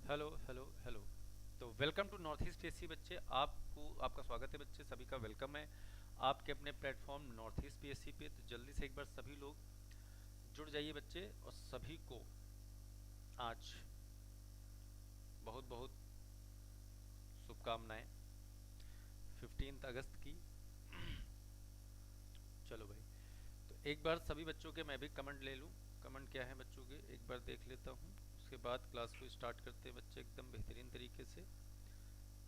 Hello hello hello. तो welcome to North East PSC बच्चे, आपको आपका स्वागत है बच्चे, सभी का वेलकम है आपके अपने प्लेटफॉर्म नॉर्थ ईस्ट पीएससी पे। तो जल्दी से एक बार सभी लोग जुड़ जाइए बच्चे, और सभी को आज बहुत बहुत शुभकामनाएं 15 अगस्त की। चलो भाई, तो एक बार सभी बच्चों के मैं भी कमेंट ले लूँ। कमेंट क्या है बच्चों के, एक बार देख लेता हूँ, उसके बाद क्लास को स्टार्ट करते हैं बच्चे एकदम बेहतरीन तरीके से।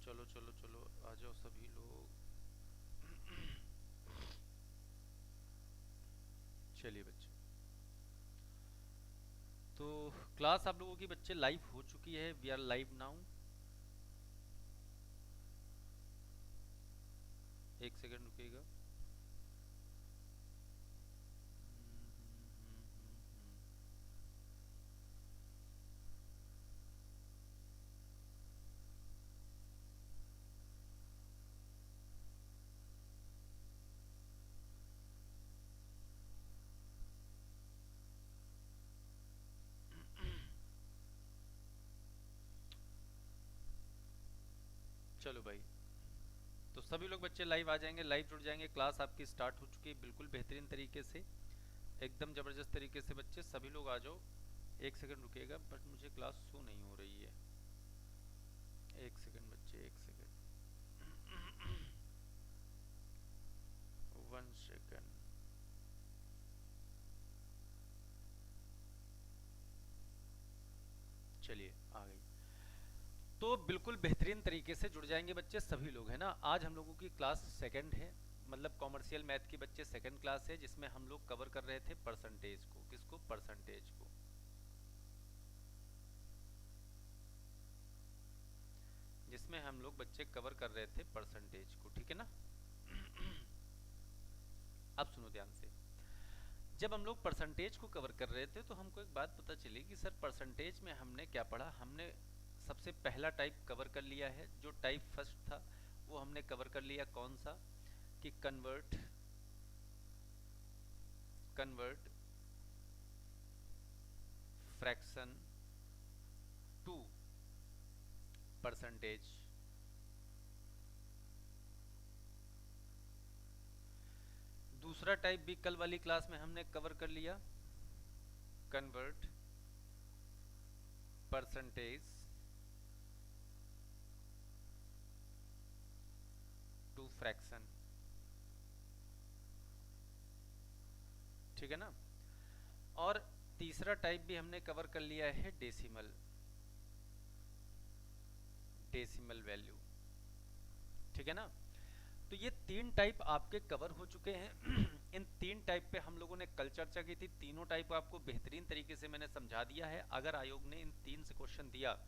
चलो चलो चलो, आ जाओ सभी लोग। चलिए बच्चे, तो क्लास आप लोगों की बच्चे लाइव हो चुकी है। We are live now. एक सेकंड रुकिएगा। चलो भाई, तो सभी लोग बच्चे लाइव आ जाएंगे, लाइव जुड़ जाएंगे। क्लास आपकी स्टार्ट हो चुकी है बिल्कुल बेहतरीन तरीके से, एकदम जबरदस्त तरीके से बच्चे सभी लोग आ जाओ। एक सेकंड रुकिएगा, बट मुझे क्लास शो नहीं हो रही है। एक सेकंड बच्चे, एक सेकंड। 1 सेकंड। चलिए, आ गई। तो बिल्कुल बेहतरीन तरीके से जुड़ जाएंगे बच्चे सभी लोग, है ना। आज हम लोगों की क्लास सेकंड है, मतलब कॉमर्शियल मैथ की बच्चे सेकंड क्लास है, जिसमें हम लोग कवर कर रहे थे परसेंटेज को। किसको? परसेंटेज को। जिसमें हम लोग बच्चे कवर कर रहे थे परसेंटेज को, ठीक है ना। अब सुनो ध्यान से। जब हम लोग परसेंटेज को कवर कर रहे थे तो हमको एक बात पता चली कि सर परसेंटेज में हमने क्या पढ़ा। हमने सबसे पहला टाइप कवर कर लिया है, जो टाइप फर्स्ट था वो हमने कवर कर लिया। कौन सा? कि convert convert fraction to percentage. दूसरा टाइप भी कल वाली क्लास में हमने कवर कर लिया, कन्वर्ट परसेंटेज टू फ्रैक्शन, ठीक है ना। और तीसरा टाइप भी हमने कवर कर लिया है, डेसिमल डेसिमल वैल्यू, ठीक है ना। तो ये तीन टाइप आपके कवर हो चुके हैं। इन तीन टाइप पे हम लोगों ने कल चर्चा की थी। तीनों टाइप आपको बेहतरीन तरीके से मैंने समझा दिया है। अगर आयोग ने इन तीन से क्वेश्चन दिया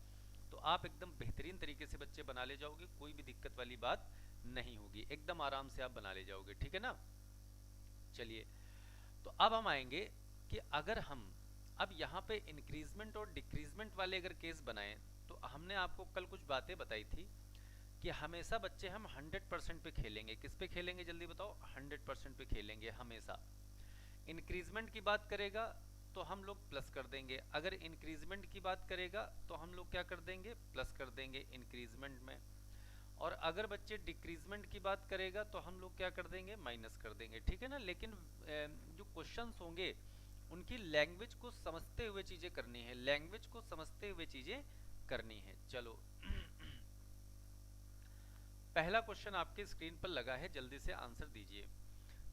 तो आप एकदम बेहतरीन तरीके से बच्चे बना ले जाओगे, कोई भी दिक्कत वाली बात नहीं होगी, एकदम आराम से आप बना ले जाओगे, ठीक है ना। चलिए, तो अब हम आएंगे कि अगर हम अब यहाँ पे इंक्रीजमेंट और डिक्रीजमेंट वाले अगर केस बनाएं, तो हमने आपको कल कुछ बातें बताई थी कि हमेशा बच्चे हम 100% पे खेलेंगे। किस पे खेलेंगे जल्दी बताओ? 100% पे खेलेंगे हमेशा। इंक्रीजमेंट की बात करेगा तो हम लोग प्लस कर देंगे, अगर इंक्रीजमेंट की बात करेगा तो हम लोग क्या कर देंगे? प्लस कर देंगे इंक्रीजमेंट में। और अगर बच्चे डिक्रीजमेंट की बात करेगा तो हम लोग क्या कर देंगे? माइनस कर देंगे, ठीक है ना। लेकिन जो क्वेश्चंस होंगे उनकी लैंग्वेज को समझते हुए चीजें करनी है, लैंग्वेज को समझते हुए चीजें करनी है। चलो, पहला क्वेश्चन आपके स्क्रीन पर लगा है, जल्दी से आंसर दीजिए।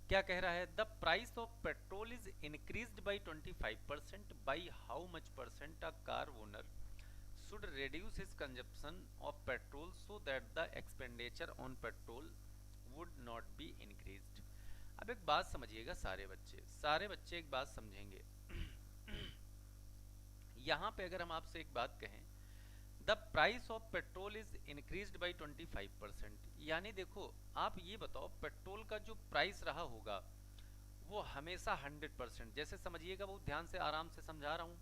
क्या कह रहा है? The price of petrol is increased by 25%, by how much percent a car owner should reduce his consumption of petrol so that the expenditure on petrol would not be increased। अब एक बात समझिएगा सारे बच्चे एक बात समझेंगे। यहां पे अगर हम आपसे एक बात कहें, the price of petrol is increased by 25%, यानी देखो आप ये बताओ पेट्रोल का जो प्राइस रहा होगा वो हमेशा 100%, जैसे समझिएगा, बहुत ध्यान से आराम से समझा रहा हूं।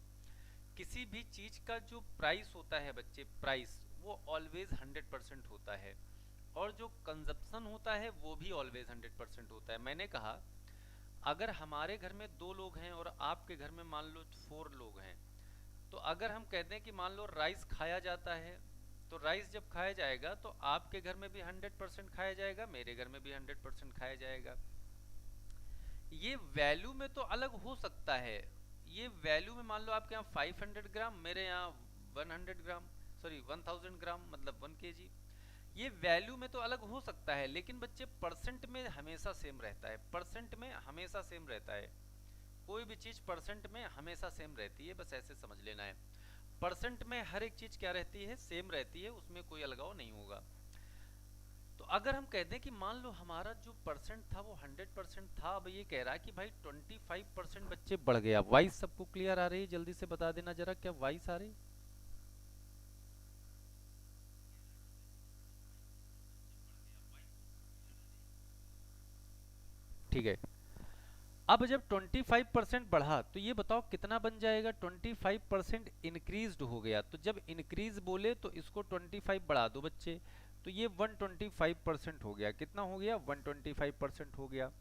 किसी भी चीज का जो प्राइस होता है बच्चे, प्राइस वो ऑलवेज 100% होता है, और जो कंजप्शन होता है वो भी ऑलवेज 100% होता है। मैंने कहा अगर हमारे घर में 2 लोग हैं और आपके घर में मान लो 4 लोग हैं, तो तो अगर हम कहते हैं कि मान लो राइस खाया जाता है, तो राइस जब खाया जाएगा तो आपके घर में भी 100% खाया जाएगा, मेरे घर में भी 100% खाया जाएगा। ये वैल्यू में तो अलग हो सकता है, ये वैल्यू में मान लो आपके यहाँ 500 ग्राम, मेरे यहाँ 100 ग्राम, सॉरी 1000 ग्राम मतलब 1 केजी। ये वैल्यू में तो अलग हो सकता है, लेकिन बच्चे परसेंट में हमेशा सेम रहता है, परसेंट में हमेशा सेम रहता है। कोई भी चीज परसेंट में हमेशा सेम रहती है, बस ऐसे समझ लेना है। परसेंट में हर एक चीज क्या रहती है, सेम रहती है, उसमें कोई अलगाव नहीं होगा। तो अगर हम कहते हैं कि मान लो हमारा जो परसेंट था वो 100% था, अब ये कह रहा है कि भाई 25% बच्चे बढ़ गया। वॉइस सबको क्लियर आ रही है? जल्दी से बता देना जरा, क्या वॉइस आ रही? ठीक है। अब जब 25% बढ़ा तो ये बताओ कितना बन जाएगा? 25% इंक्रीज हो गया, तो जब इंक्रीज बोले तो इसको 25 बढ़ा दो बच्चे, तो ये 125% हो गया। कितना हो गया? 125% हो गया।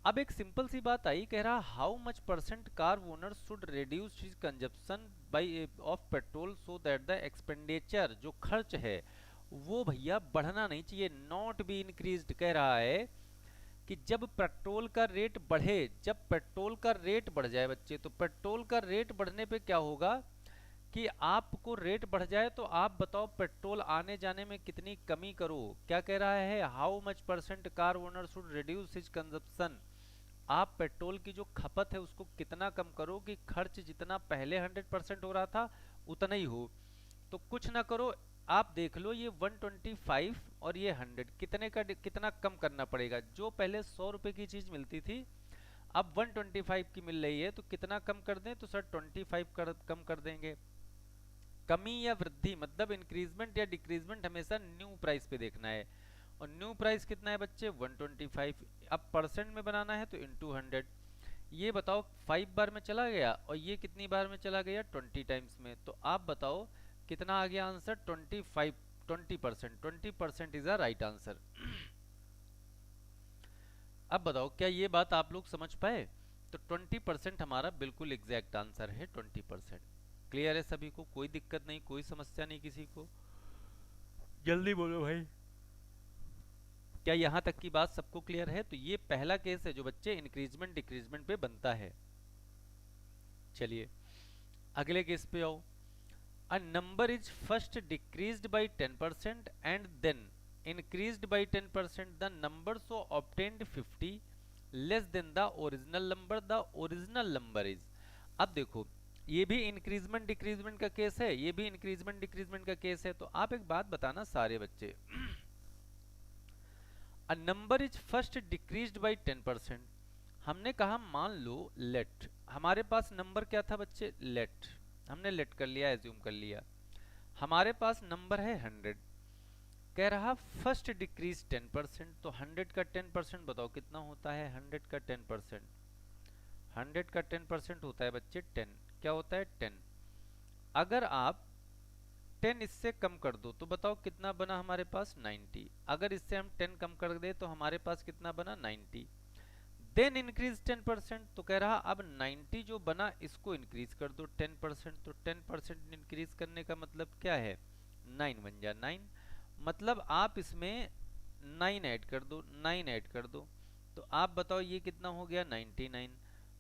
अब एक सिंपल सी बात आई, कह रहा how much percent car owner should reduce his consumption by of petrol so that the expenditure, जो खर्च है वो भैया बढ़ना नहीं चाहिए, नॉट बी इंक्रीज्ड। कह रहा है कि जब पेट्रोल का रेट बढ़े, जब पेट्रोल का रेट बढ़ जाए बच्चे, तो पेट्रोल का रेट बढ़ने पे क्या होगा कि आपको रेट बढ़ जाए तो आप बताओ पेट्रोल आने जाने में कितनी कमी करो। क्या कह रहा है? How much percent car owner should reduce his consumption. आप पेट्रोल की जो खपत है उसको कितना कम करो कि खर्च जितना पहले 100% हो रहा था उतना ही हो। तो कुछ ना करो, आप देख लो ये 125 और ये 100 कितने का कितना कम करना पड़ेगा। जो पहले 100 रुपए की चीज मिलती थी अब 125 की मिल रही है, तो कितना कम कर दें? तो सर 25 कम कर देंगे। कमी या वृद्धि मतलब इंक्रीजमेंट या डिक्रीजमेंट हमेशा न्यू प्राइस पे देखना है, और न्यू प्राइस कितना है बच्चे? 125। अब परसेंट में बनाना है तो इंटू 100। ये बताओ 5 बार में चला गया और ये कितनी बार में चला गया? 20 टाइम्स में। तो आप बताओ कितना आ गया answer? 25, 20%। 20% is a right answer. अब बताओ क्या ये बात आप लोग समझ पाए? तो 20% हमारा बिल्कुल एग्जैक्ट आंसर है, 20%। क्लियर है सभी को? कोई दिक्कत नहीं, कोई समस्या नहीं किसी को? जल्दी बोलो भाई। क्या यहाँ तक की बात सबको क्लियर है? तो ये पहला केस है जो बच्चे इंक्रीजमेंट डिक्रीजमेंट पे बनता है। चलिए अगले केस पे आओ। A number is first decreased by 10% and then increased by 10%, the number so obtained 50 less than the original number, the original number is। अब देखो ये भी इंक्रीजमेंट डिक्रीजमेंट का केस है, ये भी इंक्रीजमेंट डिक्रीजमेंट का केस है। तो आप एक बात बताना सारे बच्चे, अ number is first decreased by 10%। हमने कहा मान लो लेट, हमारे पास नंबर क्या था बच्चे? लेट। हमने लेट कर लिया, एज्यूम कर लिया। हमारे पास नंबर है 100। कह रहा फर्स्ट डिक्रीज 10%, तो 100 का 10% बताओ कितना होता है? 100 का 10%, 100 का 10% होता है बच्चे 10। क्या होता है? 10। अगर आप 10 इससे कम कर दो तो बताओ कितना बना हमारे पास? 90। अगर इससे हम 10 कम कर दे तो हमारे पास कितना बना? 90। देन इंक्रीज 10%, तो कह रहा अब 90 जो बना इसको इंक्रीज कर दो 10%। तो 10% इंक्रीज करने का मतलब क्या है? 9 बन जा 9। मतलब आप इसमें 9 ऐड कर दो, 9 ऐड कर दो, तो आप बताओ ये कितना हो गया? 99।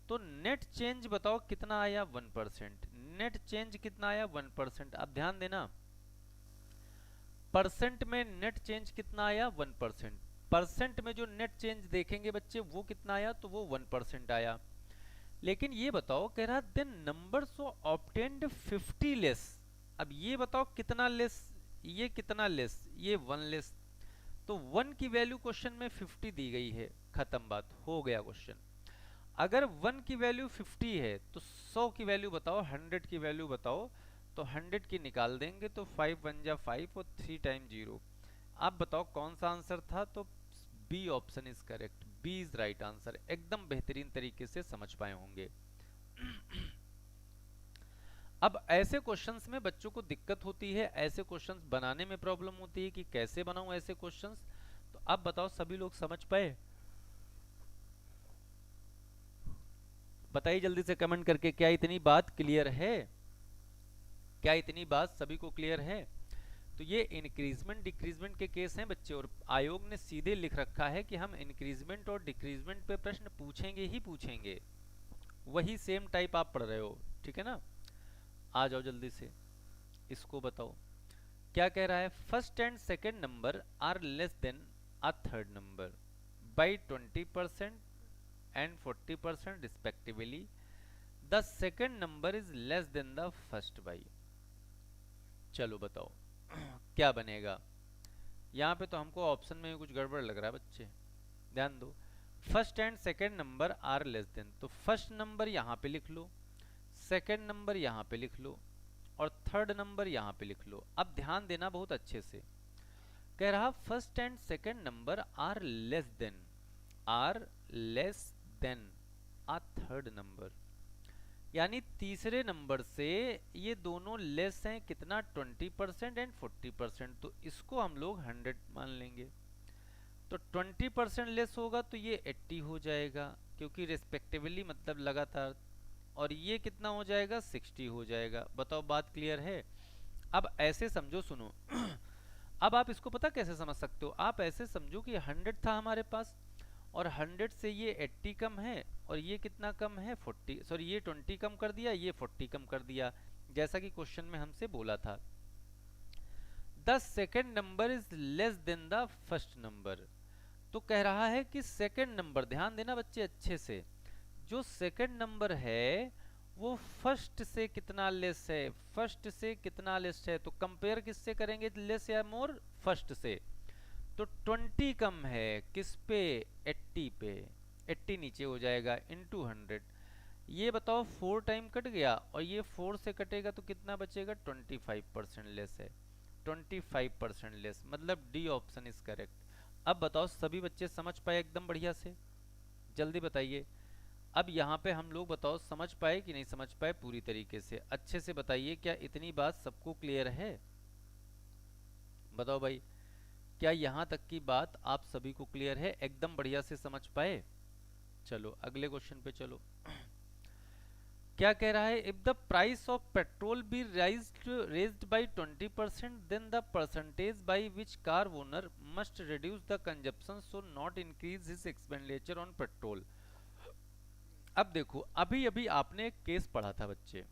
तो नेट चेंज बताओ कितना आया? 1%। नेट चेंज कितना आया? 1%। अब ध्यान देना, परसेंट में नेट चेंज कितना आया? 1%। परसेंट में जो नेट चेंज देखेंगे बच्चे वो कितना आया? तो वो 1% आया। लेकिन ये बताओ, कह रहा then number so obtained 50 less. अब ये बताओ कितना लेस? ये कितना लेस? ये 1 लेस। तो 1 की वैल्यू क्वेश्चन में 50 दी गई है, खत्म बात, हो गया क्वेश्चन। अगर 1 की वैल्यू 50 है तो 100 की वैल्यू बताओ, 100 की वैल्यू बताओ। तो 100 की निकाल देंगे तो 5 1 जा 5 और 3 टाइम 0। आप बताओ कौन सा आंसर था? तो B option is correct, B is right answer. एकदम बेहतरीन तरीके से समझ पाए होंगे। अब ऐसे क्वेश्चंस में बच्चों को दिक्कत होती है, ऐसे क्वेश्चंस बनाने में प्रॉब्लम होती है कि कैसे बनाऊं ऐसे क्वेश्चंस। तो अब बताओ सभी लोग समझ पाए? बताइए जल्दी से कमेंट करके, क्या इतनी बात क्लियर है? क्या इतनी बात सभी को क्लियर है? तो ये इंक्रीजमेंट डिक्रीजमेंट के केस हैं बच्चे, और आयोग ने सीधे लिख रखा है कि हम इंक्रीजमेंट और डिक्रीजमेंट पे प्रश्न पूछेंगे ही पूछेंगे। वही सेम टाइप आप पढ़ रहे हो, ठीक है ना? आ जाओ जल्दी से, इसको बताओ क्या कह रहा है। First and second number are less than a third number by 20% and 40% respectively. The second number is less than the first by. चलो बताओ क्या बनेगा। यहाँ पे तो हमको ऑप्शन में कुछ गड़बड़ लग रहा है बच्चे, ध्यान दो। First and second number are less than, तो फर्स्ट नंबर यहाँ पे लिख लो, सेकेंड नंबर यहाँ पे लिख लो, और थर्ड नंबर यहाँ पे लिख लो। अब ध्यान देना बहुत अच्छे से, कह रहा first and second number are less than a third number, यानी तीसरे नंबर से ये दोनों लेस हैं कितना, 20% एंड 40%, तो इसको हम लोग 100 मान लेंगे। तो 20% लेस होगा तो ये 80 हो जाएगा, क्योंकि रिस्पेक्टिवली मतलब लगातार, और ये कितना हो जाएगा, 60 हो जाएगा। बताओ बात क्लियर है? अब ऐसे समझो, सुनो अब आप इसको पता कैसे समझ सकते हो, आप ऐसे समझो कि 100 था हमारे पास, और 100 से ये 80 कम है, और ये कितना कम है, 40, सॉरी ये 20 कम कर दिया, ये 40 कम कर दिया, जैसा कि क्वेश्चन में हमसे बोला था। The second number is less than the first number, तो कह रहा है कि सेकेंड नंबर, ध्यान देना बच्चे अच्छे से, जो सेकेंड नंबर है वो फर्स्ट से कितना लेस है, फर्स्ट से कितना लेस है, तो कंपेयर किससे करेंगे, लेस या मोर, फर्स्ट से। तो 20 कम है किस पे, 80 पे, 80 नीचे हो जाएगा इंटू 100। ये बताओ 4 टाइम कट गया, और ये 4 से कटेगा तो कितना बचेगा, 25% लेस है, 25% लेस, मतलब डी ऑप्शन इज करेक्ट। अब बताओ सभी बच्चे समझ पाए एकदम बढ़िया से, जल्दी बताइए। अब यहाँ पे हम लोग बताओ समझ पाए कि नहीं समझ पाए, पूरी तरीके से अच्छे से बताइए, क्या इतनी बात सबको क्लियर है? बताओ भाई, क्या यहाँ तक की बात आप सभी को क्लियर है, एकदम बढ़िया से समझ पाए? चलो अगले क्वेश्चन पे चलो। क्या कह रहा है, if the price of petrol be raised by 20%, then the percentage by which car owner must reduce the consumption so not increase his expenditure on petrol. अब देखो, अभी अभी आपने एक केस पढ़ा था बच्चे,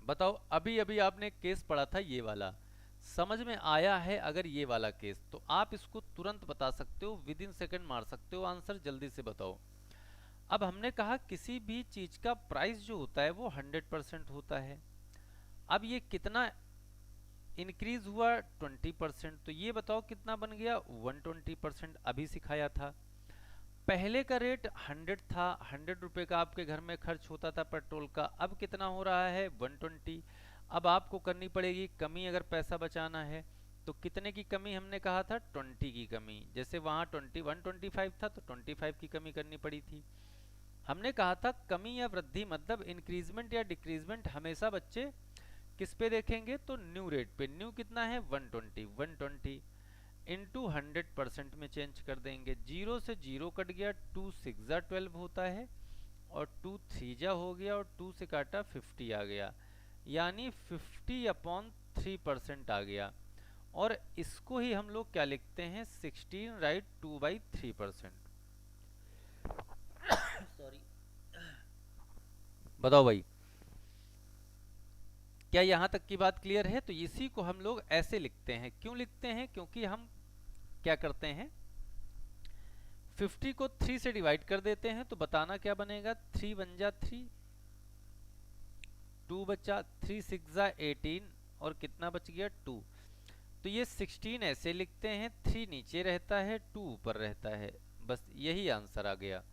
बताओ अभी अभी आपने एक केस पढ़ा था ये वाला, समझ में आया है अगर ये वाला केस, तो आप इसको तुरंत बता सकते हो, विद इन सेकेंड मार सकते हो आंसर, जल्दी से बताओ। अब हमने कहा किसी भी चीज का प्राइस जो होता है वो 100% होता है। अब ये कितना इंक्रीज हुआ, 20%, तो ये बताओ कितना बन गया, 120%, अभी सिखाया था। पहले का रेट 100 था, 100 रुपए का आपके घर में खर्च होता था पेट्रोल का, अब कितना हो रहा है, 120। अब आपको करनी पड़ेगी कमी, अगर पैसा बचाना है तो कितने की कमी हमने कहा था, 20 की कमी, जैसे वहां 125 था तो 25 की कमी करनी पड़ी थी। हमने कहा था कमी या वृद्धि मतलब इंक्रीजमेंट या डिक्रीजमेंट हमेशा बच्चे किस पे देखेंगे, तो न्यू रेट पे। न्यू कितना है, 120 इंटू 100% में चेंज कर देंगे, जीरो से जीरो कट गया, 2 6 12 होता है, और 2 3 हो गया, और 2 से काटा 50 आ गया, यानी 50/3% आ गया। और इसको ही हम लोग क्या लिखते हैं, 16 राइट 2/3%। सॉरी, बताओ भाई क्या यहां तक की बात क्लियर है? तो इसी को हम लोग ऐसे लिखते हैं, क्यों लिखते हैं, क्योंकि हम क्या करते हैं, 50 को 3 से डिवाइड कर देते हैं, तो बताना क्या बनेगा, 3 बन जा 3, 2 बचा, 3 6 जा 18, और कितना बच गया 2। तो ये 16 ऐसे लिखते हैं, 3 नीचे रहता है, 2 ऊपर रहता है, बस यही आंसर आ गया।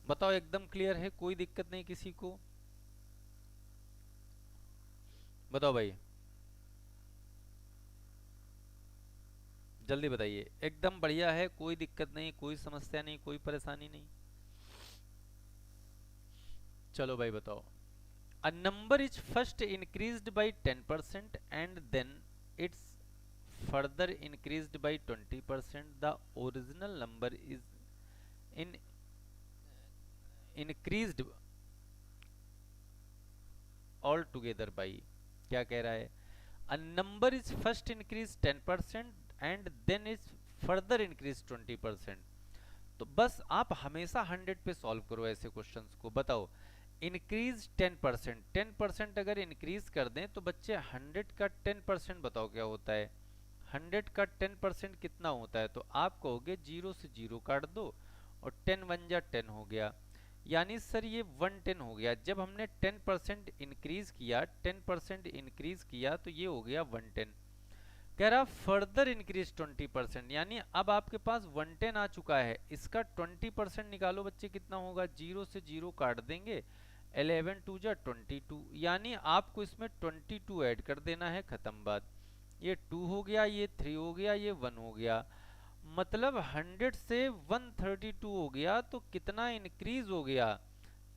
बताओ एकदम क्लियर है, कोई दिक्कत नहीं किसी को? बताओ भाई, जल्दी बताइए, एकदम बढ़िया है, कोई दिक्कत नहीं, कोई समस्या नहीं, कोई परेशानी नहीं? चलो भाई बताओ। A number is first increased by 10% and then it's further increased by 20%. The original number is in increased altogether by, क्या कह रहा है, a number is first increase 10% and then is further increase 20%। तो बस आप हमेशा 100 पे सॉल्व करो ऐसे क्वेश्चंस को। बताओ, इंक्रीज 10%, 10% अगर इंक्रीज कर दें तो बच्चे 100 का 10% बताओ क्या होता है, 100 का 10% कितना होता है, तो आप कहोगे 0 से 0 काट दो और 10 वन जा 10 हो गया, यानी सर ये 110 हो गया। जब हमने 10% इंक्रीज किया, 10% इंक्रीज किया तो ये हो गया 110। कह रहा फर्दर इंक्रीज 20%, यानी अब आपके पास 110 आ चुका है, इसका 20% निकालो बच्चे कितना होगा, 0 से 0 काट देंगे, 11 टू जा 22, यानी आपको इसमें 22 ऐड कर देना है, खत्म बात। ये 2 हो गया, ये 3 हो गया, ये 1 हो गया, मतलब 100 से 132 हो गया, तो कितना इंक्रीज हो गया,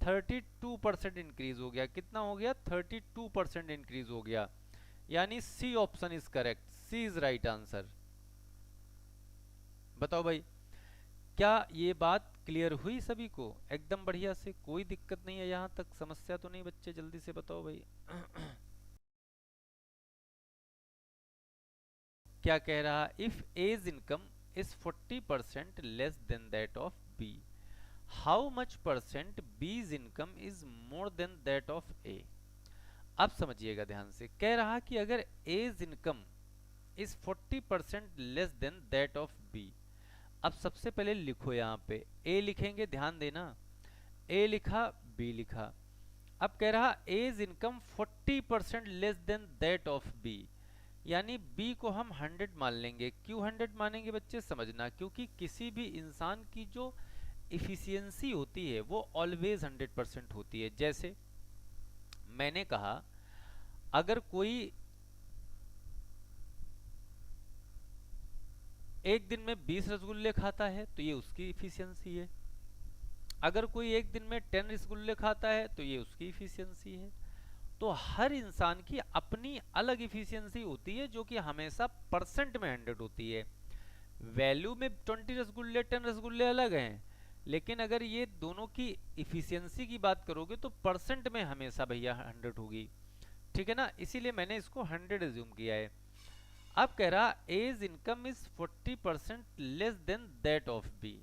32% इंक्रीज हो गया। कितना हो गया, 32% इंक्रीज हो गया, यानी C option is correct, C is right answer. बताओ भाई, क्या ये बात क्लियर हुई सभी को एकदम बढ़िया से, कोई दिक्कत नहीं है यहां तक, समस्या तो नहीं बच्चे, जल्दी से बताओ भाई। क्या कह रहा, if A's income is 40% less than that of B, how much percent B's income is more than that of A. अब समझिएगा ध्यान से, कह रहा कि अगर A's income is 40% less than that of B. अब सबसे पहले लिखो, यहाँ पे ए लिखेंगे, ध्यान देना, ए लिखा, बी लिखा। अब कह रहा A's income 40% less than that of B, यानी बी को हम 100 मान लेंगे। क्यों 100 मानेंगे बच्चे, समझना, क्योंकि किसी भी इंसान की जो इफिशियंसी होती है वो ऑलवेज 100% होती है। जैसे मैंने कहा, अगर कोई एक दिन में 20 रसगुल्ले खाता है तो ये उसकी इफिशियंसी है, अगर कोई एक दिन में 10 रसगुल्ले खाता है तो ये उसकी इफिशियंसी है। तो हर इंसान की अपनी अलग इफिशियंसी होती है, जो कि हमेशा परसेंट में 100 होती है। वैल्यू में 20 रसगुल्ले 10 रसगुल्ले अलग हैं, लेकिन अगर ये दोनों की इफिशियंसी की बात करोगे तो परसेंट में हमेशा भैया 100 होगी, ठीक है ना, इसीलिए मैंने इसको 100 एज्यूम किया है। अब कह रहा A's income is 40% less than that of B,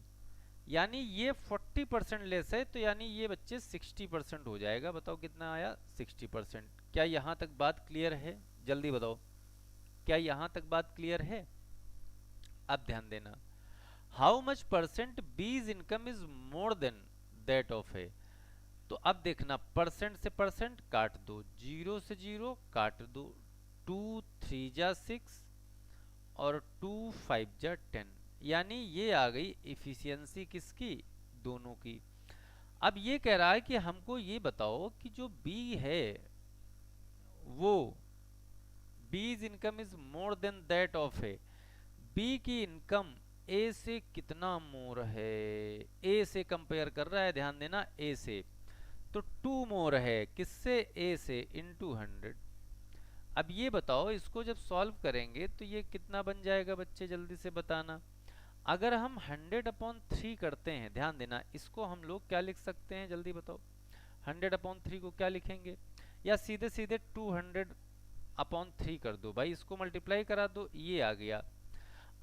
यानी ये 40% लेस है, तो यानी ये बच्चे 60% हो जाएगा। बताओ कितना आया, 60%। क्या यहां तक बात क्लियर है, जल्दी बताओ, क्या यहां तक बात क्लियर है। अब ध्यान देना, how much percent B's income is more than that of A. तो अब देखना, परसेंट से परसेंट काट दो, 0 से 0 काट दो, 2 3 जा 6 और 2 5 जा 10, यानी ये आ गई इफिशियंसी किसकी, दोनों की। अब ये कह रहा है कि हमको ये बताओ कि जो बी है वो B's income is more than that of A, B की इनकम ए से कितना मोर है, ए से कंपेयर कर रहा है, ध्यान देना, ए से, तो 2 मोर है, किससे, ए से, इनटू 100। अब ये बताओ, इसको जब सॉल्व करेंगे तो ये कितना बन जाएगा बच्चे, जल्दी से बताना। अगर हम 100/3 करते हैं, ध्यान देना, इसको हम लोग क्या लिख सकते हैं, जल्दी बताओ, 100/3 को क्या लिखेंगे, या सीधे सीधे 200/3 कर दो भाई, इसको मल्टीप्लाई करा दो, ये आ गया।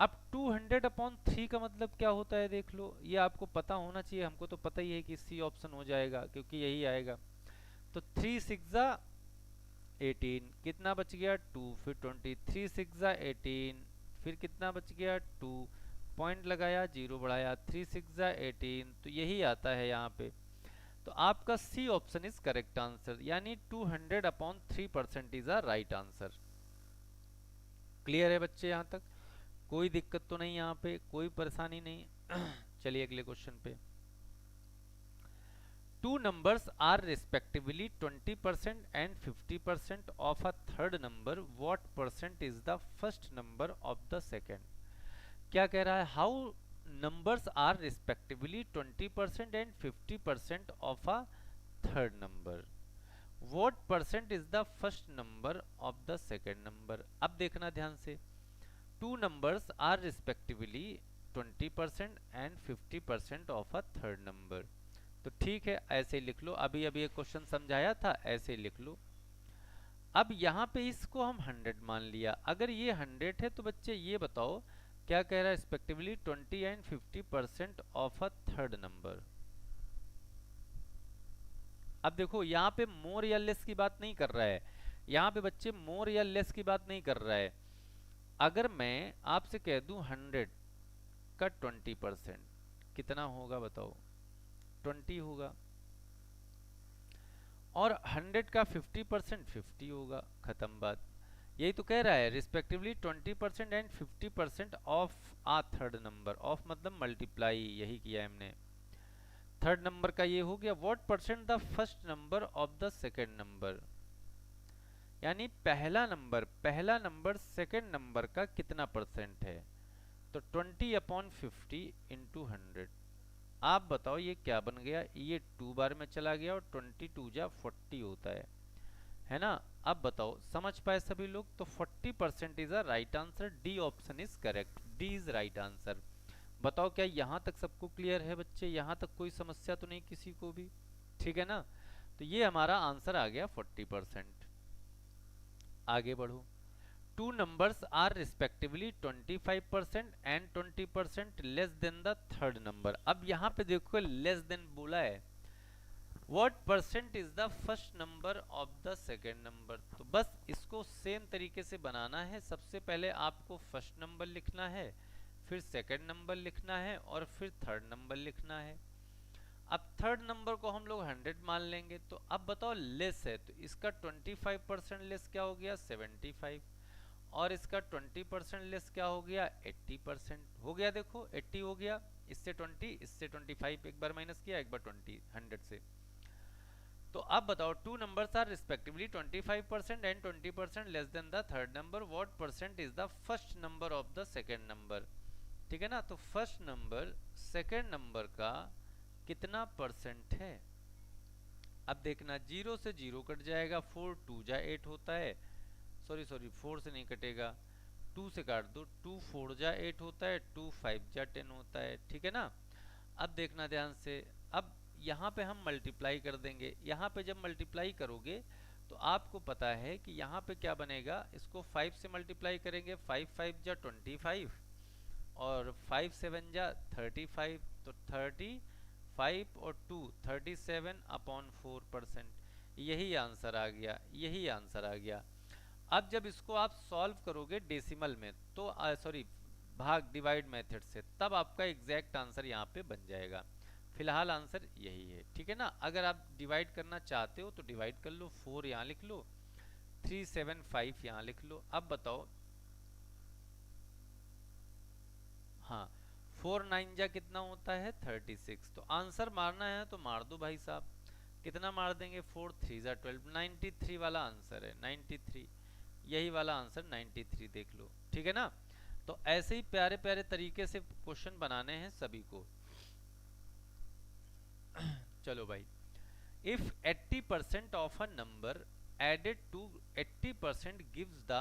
अब 200/3 का मतलब क्या होता है देख लो, ये आपको पता होना चाहिए, हमको तो पता ही है कि सी ऑप्शन हो जाएगा क्योंकि यही आएगा। तो 3 6 जा 18, कितना बच गया 2, फिर 20, 3 6 जा 18, फिर कितना बच गया 2, पॉइंट लगाया, 0 बढ़ाया, 3 6 जा 18, तो यही आता है यहाँ पे। तो आपका C option is correct answer, यानी 200/3% is a right answer. Clear है बच्चे, यहाँ तक कोई दिक्कत तो नहीं, यहाँ पे कोई परेशानी नहीं। चलिए अगले क्वेश्चन पे। Two numbers are respectively 20% and 50% of a third number. What percent is the first number of the second? क्या कह रहा है, how numbers are respectively 20% and 50% of a third number. What percent is the first number of the second number? अब देखना ध्यान से, two numbers are respectively 20% and 50% of a third number. तो ठीक है, ऐसे लिख लो, अभी अभी एक क्वेश्चन समझाया था, ऐसे लिख लो। अब यहाँ पे इसको हम 100 मान लिया। अगर ये 100 है तो बच्चे ये बताओ क्या कह रहा है, respectively 20 and 50% of a third number. अब देखो यहाँ पे मोर या लेस की बात नहीं कर रहा है, यहाँ पे बच्चे मोर या लेस की बात नहीं कर रहा है। अगर मैं आपसे कह दूं 100 का 20% कितना होगा बताओ, 20 होगा। और 100 का 50% 50 होगा, खत्म बात। यही तो कह रहा है, respectively 20% and 50% of a third number. Of मतलब मल्टीप्लाई, यही किया है हमने। थर्ड नंबर का ये हो गया, what percent the first number of the second number, यानी पहला नंबर सेकेंड नंबर का कितना परसेंट है। तो 20/50 इंटू 100। आप बताओ ये क्या बन गया, ये 2 बार में चला गया और 22 जा 40 होता है ना। अब बताओ समझ पाए सभी लोग, तो 40% is a right answer. D option is correct, D is right answer. बताओ क्या यहाँ तक सबको क्लियर है बच्चे, यहाँ तक कोई समस्या तो नहीं किसी को भी, ठीक है ना। तो ये हमारा आंसर आ गया 40%। आगे बढ़ो। Two numbers are respectively 25% and 20% less than the third number. अब यहाँ पे देखो लेस देन बोला है, what percent is the first number of the second number. तो बस इसको सेम तरीके से बनाना है। सबसे पहले आपको फर्स्ट नंबर लिखना है, फिर सेकेंड नंबर लिखना है और फिर थर्ड नंबर लिखना है। अब थर्ड नंबर को हम लोग 100 मान लेंगे। तो अब बताओ लेस है, तो इसका 25% लेस क्या हो गया, 75। और इसका 20% लेस क्या हो गया, 80% हो गया। देखो 80 हो गया, इससे 20 इससे 25, एक बार माइनस किया एक बार 20 100 से। तो अब बताओ two numbers are respectively 25% and 20% less than the third number, what percent is the first number of the second number. ठीक है ना। तो फर्स्ट नंबर सेकेंड नंबर का कितना परसेंट है। अब देखना 0 से 0 कट जाएगा, 4 2 जा 8 होता है, सॉरी 4 से नहीं कटेगा, 2 से काट दो, 2 4 जा 8 होता है, 2 5 जा 10 होता है, ठीक है ना। अब देखना ध्यान से, अब यहाँ पे हम मल्टीप्लाई कर देंगे। यहाँ पे जब मल्टीप्लाई करोगे तो आपको पता है कि यहाँ पे क्या बनेगा, इसको 5 से मल्टीप्लाई करेंगे, 5 5 जा 25 और 5 7 जा 35, तो 35 और 2 37/4%। यही आंसर आ गया, यही आंसर आ गया। अब जब इसको आप सॉल्व करोगे डेसिमल में, तो सॉरी भाग डिवाइड मेथड से, तब आपका एग्जैक्ट आंसर यहाँ पे बन जाएगा। फिलहाल आंसर यही है, ठीक है ना। अगर आप डिवाइड करना चाहते हो तो डिवाइड कर लो, 4 यहाँ लिख लो, 375 यहाँ लिख लो। अब बताओ, हाँ 4 9 जा कितना होता है, 36। तो आंसर मारना है तो मार दो भाई साहब। कितना मार देंगे, 4 3 जा 12, 93 वाला आंसर है, 93। यही वाला आंसर 93 देख लो, ठीक है ना। तो ऐसे ही प्यारे प्यारे तरीके से क्वेश्चन बनाने हैं सभी को। चलो भाई, if 80% of a number added to 80% gives the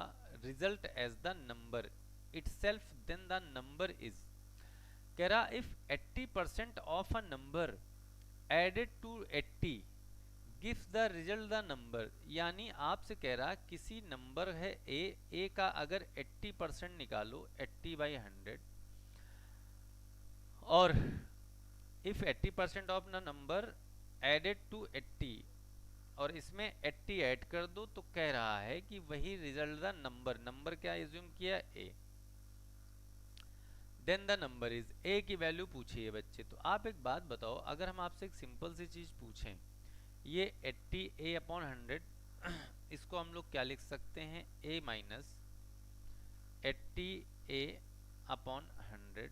result as the number itself, then the number is। कह रहा if 80% of a number added to 80 gives the result the number, यानी आपसे कह रहा किसी नंबर है ए का अगर 80% निकालो 80/100, और if 80% of the number added to 80 और इसमें 80 ऐड कर दो, तो कह रहा है कि वही रिजल्ट द नंबर, नंबर क्या एज्यूम किया, ए, देन द नंबर इज। ए की वैल्यू पूछी है बच्चे। तो आप एक बात बताओ, अगर हम आपसे एक सिंपल सी चीज पूछें, ये 80A/100 इसको हम लोग क्या लिख सकते हैं, a minus 80A/100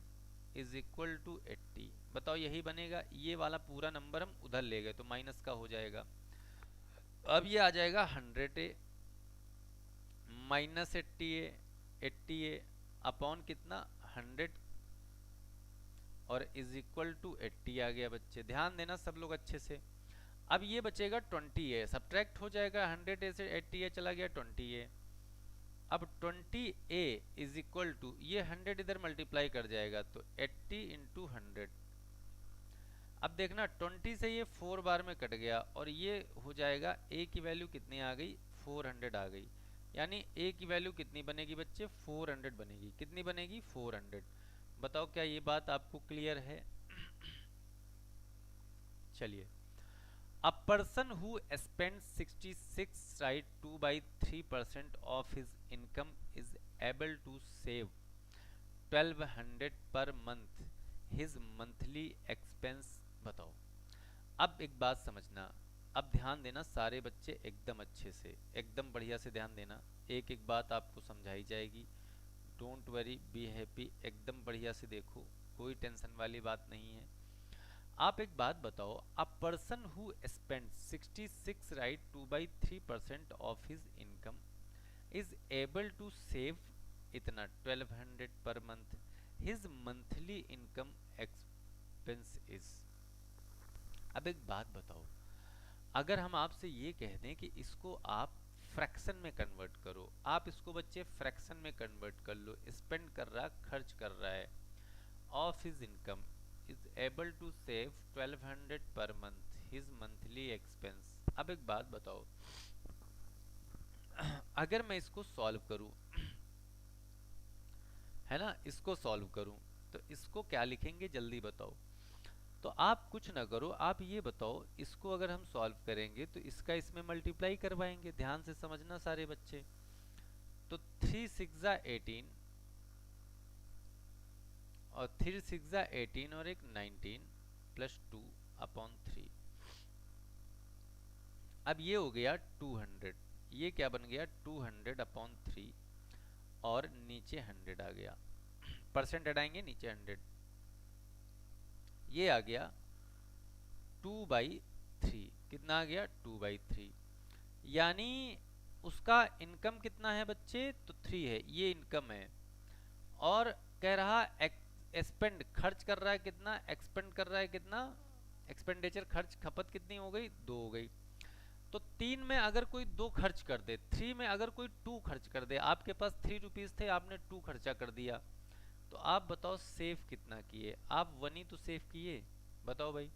is equal to 80। बताओ यही बनेगा। ये वाला पूरा नंबर हम उधर ले गए तो माइनस का हो जाएगा। अब ये आ जाएगा 100A माइनस 80A अपॉन कितना, 100 और इज इक्वल टू 80 आ गया बच्चे। ध्यान देना सब लोग अच्छे से। अब ये बचेगा 20A, सब्ट्रैक्ट हो जाएगा, 100A से 80A चला गया 20A। अब 20A इज इक्वल टू, ये 100 इधर मल्टीप्लाई कर जाएगा तो 80 इंटू 100। अब देखना 20 से ये 4 बार में कट गया और ये हो जाएगा, A की वैल्यू कितनी आ गई, 400 आ गई, यानी ए की वैल्यू कितनी बनेगी बच्चे, 400 बनेगी। कितनी बनेगी, 400। बताओ क्या ये बात आपको क्लियर है? चलिए, a person who spends 66 right 2 by 3% of his income is able to save 1200 per month his monthly expense। बताओ, अब एक बात समझना, अब ध्यान देना सारे बच्चे एकदम अच्छे से, एकदम बढ़िया से ध्यान देना, एक एक बात आपको समझाई जाएगी। डोंट वरी, बी हैप्पी, एकदम बढ़िया से देखो, कोई टेंशन वाली बात नहीं है। आप एक बात बताओ, a person who spend 66 right 2 by 3% of his income is able to save इतना 1200 per month, his monthly income expense is. अब एक बात बताओ, अगर हम आपसे ये कह दें कि इसको आप फ्रैक्शन में कन्वर्ट करो, आप इसको बच्चे फ्रैक्शन में कन्वर्ट कर लो, स्पेंड कर रहा, खर्च कर रहा है, of his income is able to save 1200 per month his monthly expense। अब एक बात बताओ, अगर मैं इसको सॉल्व करूं, है ना, इसको सॉल्व करूं तो इसको क्या लिखेंगे जल्दी बताओ। तो आप कुछ ना करो, आप ये बताओ, इसको अगर हम सॉल्व करेंगे तो इसका इसमें मल्टीप्लाई करवाएंगे। ध्यान से समझना सारे बच्चे, तो 3 6 18 और 3 6 18 और एक 19 प्लस 2 अपॉन 3। अब ये हो गया 200, ये क्या बन गया 200 अपॉन 3 और नीचे 100 आ गया, परसेंट हटाएंगे नीचे 100, ये आ गया 2/3। कितना आ गया 2/3, यानी उसका इनकम कितना है बच्चे, तो 3 है, ये इनकम है। और कह रहा एक्सपेंड, खर्च कर रहा है कितना, एक्सपेंड कर रहा है कितना, एक्सपेंडिचर खर्च, खपत कितनी हो गई, 2 हो गई। तो 3 में अगर कोई 2 खर्च कर दे, 3 में अगर कोई 2 खर्च कर दे, आपके पास 3 रुपीज थे, आपने 2 खर्चा कर दिया, तो आप बताओ सेव कितना किए, आप 1 ही तो सेव किए। बताओ भाई,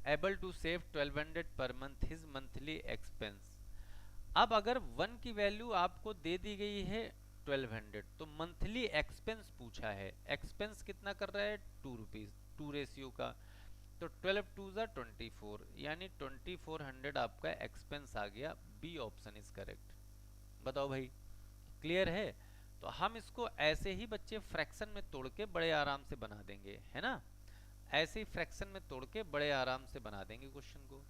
able to save 1200 per month his monthly expense. अब अगर 1 की वैल्यू आपको दे दी गई है 1200, तो मंथली एक्सपेंस पूछा है, एक्सपेंस कितना कर रहा है 2 रुपीज, 2 रेशियो का, तो 12 2 24, यानी 2400 आपका एक्सपेंस आ गया। B option is correct. बताओ भाई, क्लियर है? तो हम इसको ऐसे ही बच्चे फ्रैक्शन में तोड़ के बड़े आराम से बना देंगे, है ना, ऐसे ही फ्रैक्शन में तोड़ के बड़े आराम से बना देंगे क्वेश्चन को।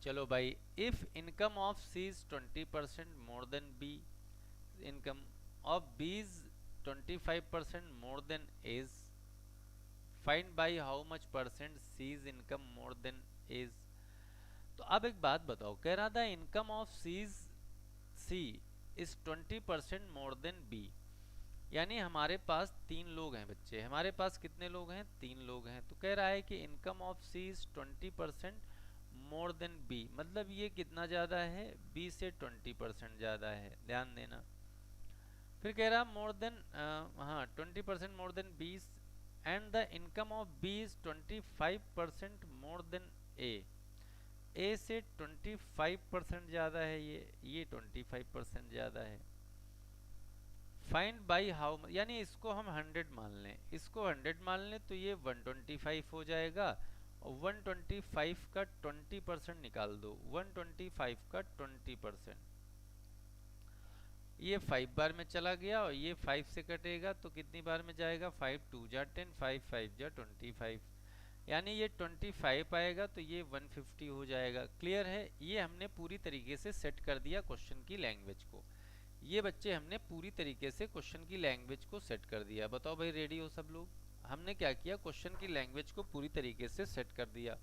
चलो भाई, if income of C is 20% more than B, income of B is 25% more than A's, find by how much percent C is income more than A's. तो अब एक बात बताओ, कह रहा था income of C is 20% more than B, यानी हमारे पास 3 लोग हैं बच्चे, हमारे पास कितने लोग हैं, 3 लोग हैं। तो कह रहा है कि income of C is 20% more than B, मतलब ये कितना ज्यादा है, बी से 20% ज्यादा है, ध्यान देना। फिर कह रहा मोर देन, हाँ 20% more than B, and the income of B is 25% more than A से 25% ज्यादा है, ये 25% ज्यादा है। फाइंड बाई हाउ, यानी इसको हम 100 मान लें, इसको 100 मान लें, तो ये 125 हो जाएगा, और 125 का 20% निकाल दो, 125 का 20%, ये 5 बार में चला गया और ये 5 से कटेगा, तो कितनी बार में जाएगा, 5 2 जा 10, 5 5 जा 25, यानी ये 25 आएगा, तो ये 150 हो जाएगा। क्लियर है? ये हमने पूरी तरीके से सेट कर दिया क्वेश्चन की लैंग्वेज को, ये बच्चे हमने पूरी तरीके से क्वेश्चन की लैंग्वेज को सेट कर दिया। बताओ भाई, रेडी हो सब लोग? हमने क्या किया, क्वेश्चन की लैंग्वेज को पूरी तरीके से सेट कर दिया।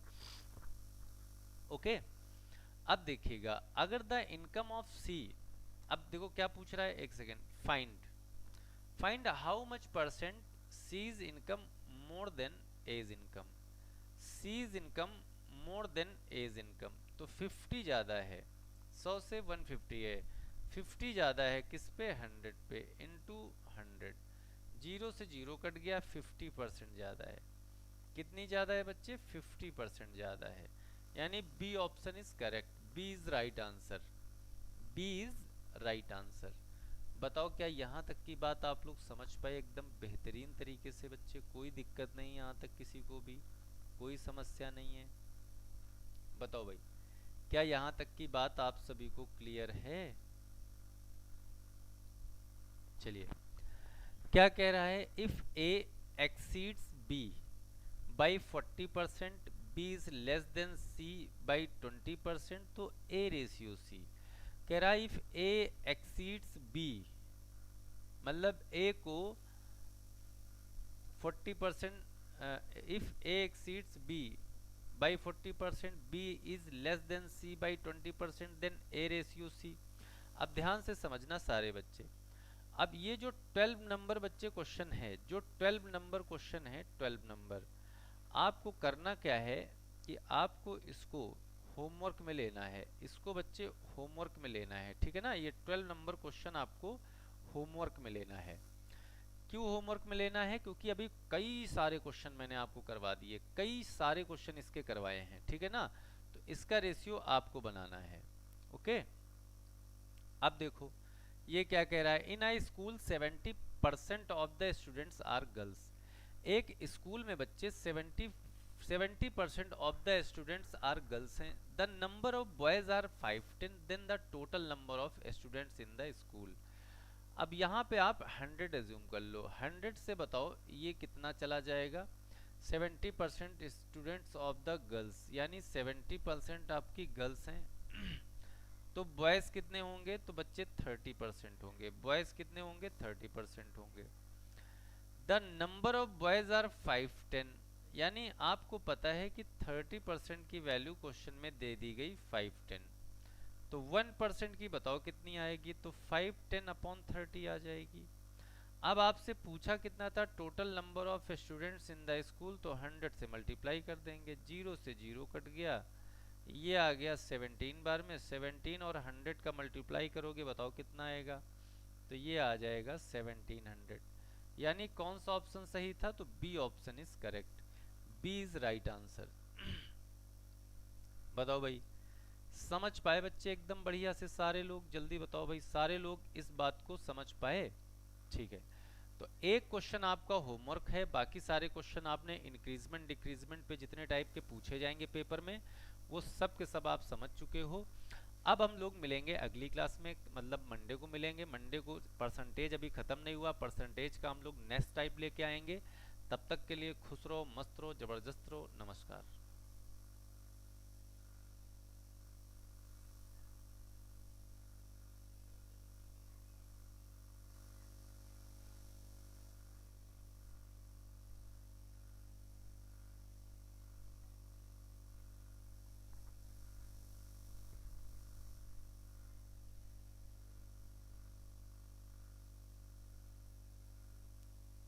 ओके, अब देखिएगा, अगर द इनकम ऑफ सी, अब देखो क्या पूछ रहा है, एक second, find how much percent C's income more than A's income, C's income more than A's income, तो 50 ज्यादा है, 100 से 150 है, 50 ज्यादा है किस पे, 100 पे, इंटू 100, 0 से 0 कट गया, 50% ज्यादा है। कितनी ज्यादा है बच्चे, 50% ज्यादा है, यानी B option is correct. B is right answer, B is right answer. बताओ क्या यहाँ तक की बात आप लोग समझ पाए एकदम बेहतरीन तरीके से बच्चे? कोई दिक्कत नहीं यहाँ तक, किसी को भी कोई समस्या नहीं है? बताओ भाई, क्या यहाँ तक की बात आप सभी को क्लियर है? चलिए, क्या कह रहा है? If A exceeds B by 40%, B is less than C by 20%, तो ए रेशियो सी। कह रहा है इफ ए एक्सीड्स बी, मतलब ए को 40%, if A exceeds B by 40%, B is less than C by 20%, then A ratio C. अब ध्यान से समझना सारे बच्चे, अब ये जो 12 नंबर बच्चे क्वेश्चन है, जो 12 नंबर क्वेश्चन है, 12 नंबर, आपको करना क्या है कि आपको इसको होमवर्क में लेना है, इसको बच्चे होमवर्क में लेना है, ठीक है ना? ये 12 नंबर क्वेश्चन आपको होमवर्क में लेना है। क्यों होमवर्क में लेना है? क्योंकि अभी कई सारे क्वेश्चन मैंने आपको करवा दिए, कई सारे क्वेश्चन इसके करवाए हैं, ठीक है ना? तो इसका रेशियो आपको बनाना है। ओके, अब देखो ये क्या कह रहा है? In a school 70% of the students are girls. एक स्कूल में बच्चे 70% of the students are girls हैं। The number of boys are 510, then the total number of students in the school. अब यहाँ पे आप 100 एज्यूम कर लो, 100 से बताओ ये कितना चला जाएगा? 70% स्टूडेंट्स ऑफ द गर्ल्स, यानी 70% आपकी गर्ल्स हैं। तो बॉयज कितने होंगे? तो बच्चे 30% होंगे। बॉयज कितने होंगे? 30% होंगे। The number of boys are 510, यानी आपको पता है कि 30% की वैल्यू क्वेश्चन में दे दी गई 510, तो 1% की बताओ कितनी आएगी? तो 510 अपॉन 30 आ जाएगी। अब आपसे पूछा कितना था? Total number of students in the school, तो 100 से मल्टीप्लाई कर देंगे, 0 से 0 कट गया, ये आ गया 17 बार में। 17 और 100 का मल्टीप्लाई करोगे, बताओ कितना आएगा? तो ये आ जाएगा 1700। यानी कौन सा ऑप्शन सही था? तो B option is correct, B is right answer. बताओ भाई, समझ पाए बच्चे एकदम बढ़िया से? सारे लोग जल्दी बताओ भाई, सारे लोग इस बात को समझ पाए? ठीक है, तो एक क्वेश्चन आपका होमवर्क है, बाकी सारे क्वेश्चन आपने इंक्रीजमेंट डिक्रीजमेंट पे जितने टाइप के पूछे जाएंगे पेपर में, वो सब के सब आप समझ चुके हो। अब हम लोग मिलेंगे अगली क्लास में, मतलब मंडे को मिलेंगे। मंडे को परसेंटेज अभी खत्म नहीं हुआ, परसेंटेज का हम लोग नेक्स्ट टाइप लेके आएंगे। तब तक के लिए खुश रहो, मस्त रहो, जबरदस्त रहो। नमस्कार।